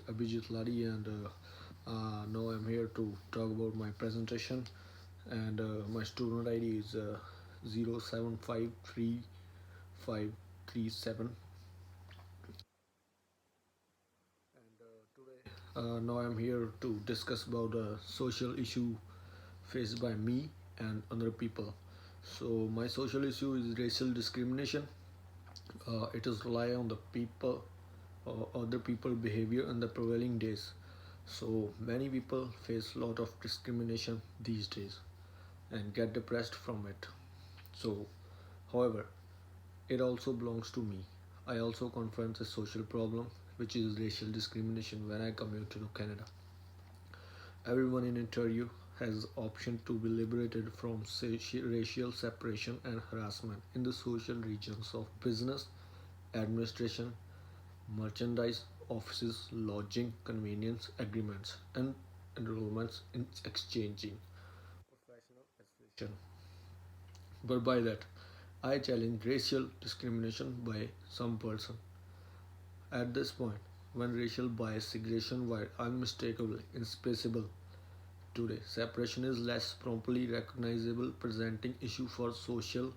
Abhijit Ladi, and now I'm here to talk about my presentation. And my student ID is 07533537. And now I'm here to discuss about a social issue faced by me and other people. So my social issue is racial discrimination. It is rely on the people or other people behavior in the prevailing days. So many people face a lot of discrimination these days and get depressed from it. So, however, it also belongs to me. I also confront a social problem which is racial discrimination when I commute to Canada. Everyone in Ontario has option to be liberated from racial separation and harassment in the social regions of business, administration, merchandise, offices, lodging, convenience agreements, and enrollments in exchanging professional association. But by that, I challenge racial discrimination by some person. At this point, when racial bias segregation were unmistakably inspaceable today, separation is less promptly recognizable, presenting issue for social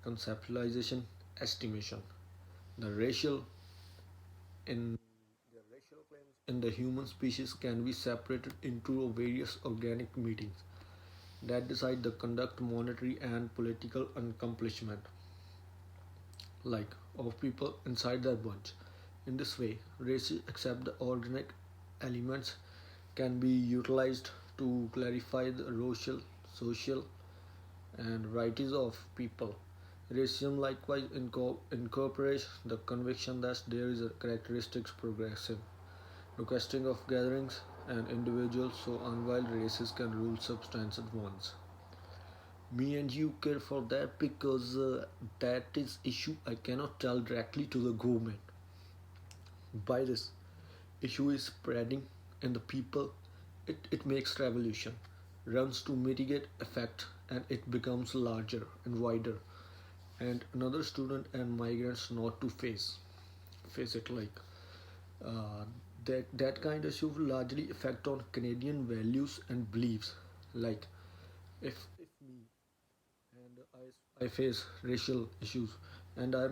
conceptualization estimation. The racial in the racial claims in the human species can be separated into various organic meetings that decide the conduct, monetary, and political accomplishment like of people inside that bunch. In this way, races except the organic elements can be utilized to clarify the racial, social, and rights of people. Racism likewise incorporates the conviction that there is a characteristics progressive requesting of gatherings and individuals so unwild races can rule substantive ones. Me and you care for that because that is issue I cannot tell directly to the government. By this issue is spreading and the people it makes revolution runs to mitigate effect and it becomes larger and wider and another student and migrants not to face it like uh, that kind of issue will largely affect on Canadian values and beliefs like if me and I face racial issues and I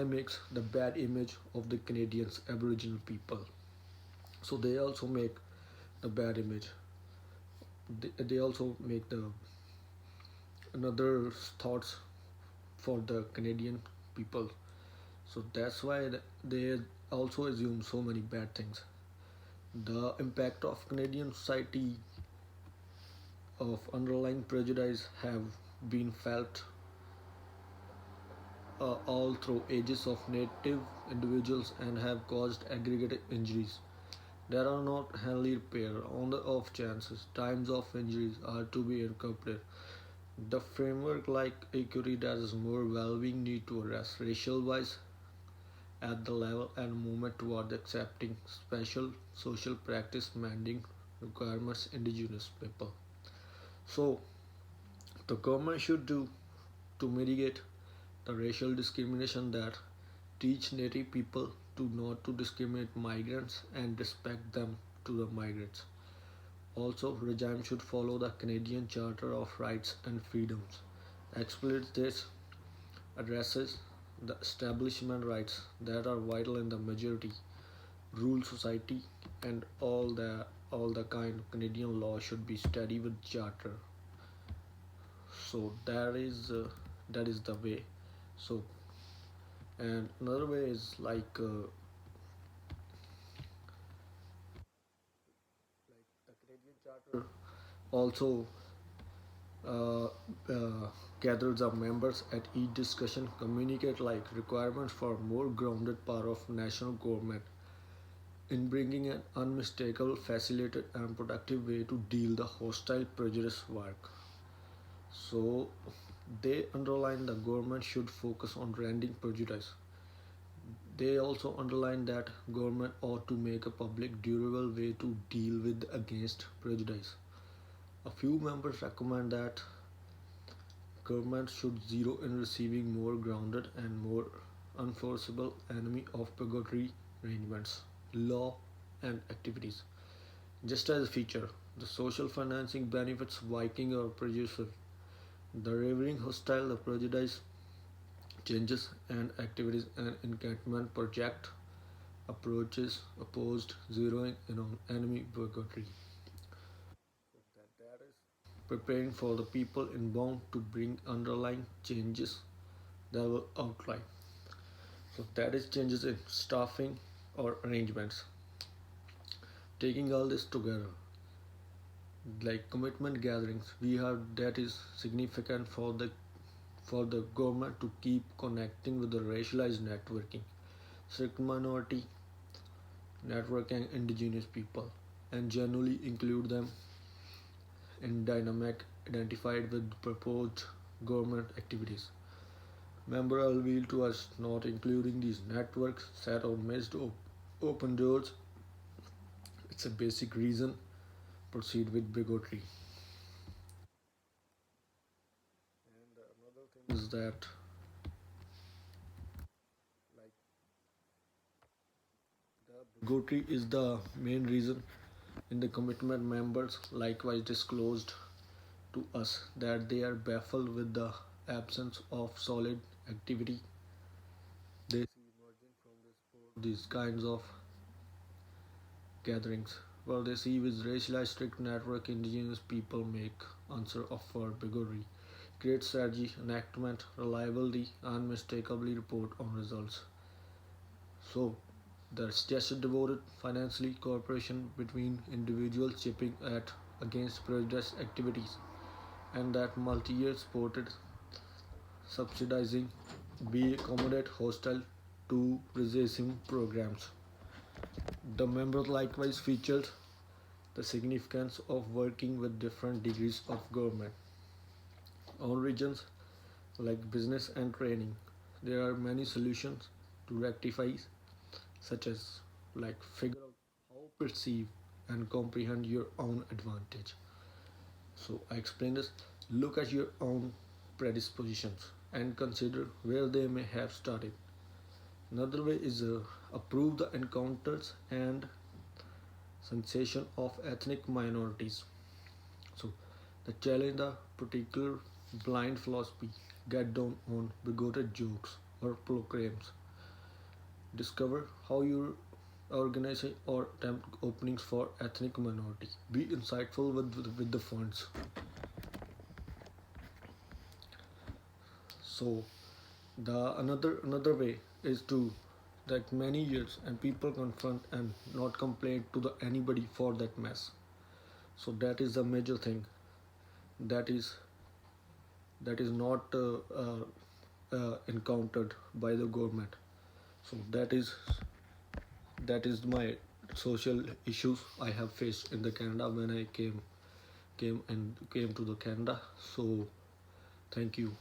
makes the bad image of the Canadians Aboriginal people. So they also make the bad image. They also make the another thoughts for the Canadian people. So that's why they also assume so many bad things. The impact of Canadian society of underlying prejudice have been felt all through ages of native individuals and have caused aggregate injuries that are not handily repaired on the off chances times of injuries are to be incorporated. The framework like equity that is more well-being need to address racial bias at the level and movement toward accepting special social practice manding requirements indigenous people. So the government should do to mitigate the racial discrimination that teach native people to not to discriminate migrants and respect them to the migrants. Also, regime should follow the Canadian Charter of Rights and Freedoms. Explicit this addresses the establishment rights that are vital in the majority rule society and all the kind of Canadian law should be studied with charter. So that is the way. So and another way is like the Canadian charter also uh, uh, gathers the members at each discussion communicate like requirements for more grounded power of national government in bringing an unmistakable, facilitated, and productive way to deal the hostile prejudice work. So they underline the government should focus on rending prejudice. They also underline that government ought to make a public durable way to deal with against prejudice. A few members recommend that government should zero in receiving more grounded and more enforceable enemy of purgatory arrangements law and activities. Just as a feature, the social financing benefits Viking or producer. The raving hostile, the prejudice, changes and activities and encampment project approaches opposed zeroing in on enemy bigotry. That is preparing for the people inbound to bring underlying changes that will outline. So that is changes in staffing or arrangements. Taking all this together, like commitment gatherings, we have that is significant for the government to keep connecting with the racialized networking, strict minority networking indigenous people, and generally include them in dynamic identified with proposed government activities. Member reveal to us not including these networks set on missed open doors. It's a basic reason proceed with bigotry. And another thing is that like the bigotry is the main reason in the commitment members likewise disclosed to us that they are baffled with the absence of solid activity they see emerging from these kinds of gatherings. Well, they see with racialized strict network indigenous people make answer of for bigotry. Create strategy, enactment, reliably, unmistakably report on results. So, the suggested devoted financially cooperation between individuals chipping at against prejudice activities and that multi-year supported subsidizing be accommodate hostile to racism programs. The members likewise featured the significance of working with different degrees of government on regions like business and training. There are many solutions to rectify such as like figure out how perceive and comprehend your own advantage. So I explain this. Look at your own predispositions and consider where they may have started. Another way is approve the encounters and sensation of ethnic minorities. So the challenge the particular blind philosophy, get down on bigoted jokes or proclaims. Discover how your organization or attempt openings for ethnic minority. Be insightful with the funds. So the another way is to that many years and people confront and not complain to the anybody for that mess. So that is the major thing that is not encountered by the government. So that is my social issues I have faced in the Canada when I came to the Canada. So thank you.